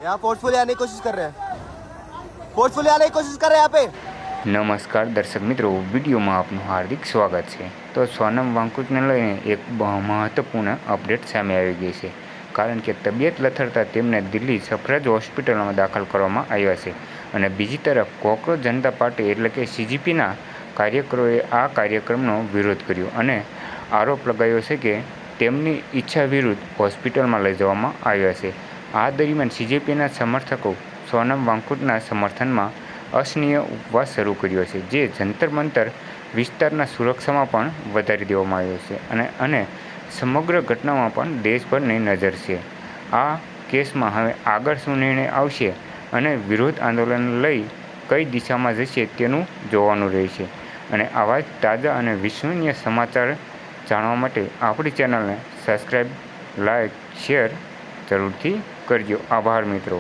यहाँ फोर्सफुली आने की कोशिश कर रहे हैं, फोर्सफुली आने की कोशिश कर रहे हैं यहाँ पे। નમસ્કાર દર્શક મિત્રો, વિડીયોમાં આપનું હાર્દિક સ્વાગત છે। તો સોનમ વાંગચુકને લઈને એક મહત્વપૂર્ણ અપડેટ સામે આવી ગઈ છે, કારણ કે તબિયત લથડતા તેમને દિલ્હી સફદરજંગ હોસ્પિટલમાં દાખલ કરવામાં આવ્યા છે। અને બીજી તરફ કોકરોચ જનતા પાર્ટી એટલે કે સીજીપીના કાર્યકરોએ આ કાર્યક્રમનો વિરોધ કર્યો અને આરોપ લગાવ્યો છે કે તેમની ઈચ્છા વિરુદ્ધ હોસ્પિટલમાં લઈ જવામાં આવ્યા છે। આ દરમિયાન સીજીપીના સમર્થકો સોનમ વાંગચુકના સમર્થનમાં અસહનીય ઉપવાસ શરૂ કર્યો છે, જે જંતર મંતર વિસ્તારના સુરક્ષામાં પણ વધારી દેવામાં આવ્યો છે અને સમગ્ર ઘટનામાં પણ દેશભરની નજર છે। આ કેસમાં હવે આગળ શું નિર્ણય આવશે અને વિરોધ આંદોલન લઈ કઈ દિશામાં જશે તેનું જોવાનું રહેશે। અને આવા જ તાજા અને વિશ્વસનીય સમાચાર જાણવા માટે આપણી ચેનલને સબસ્ક્રાઈબ, લાઇક, શેર જરૂરથી કરજો। આભાર મિત્રો।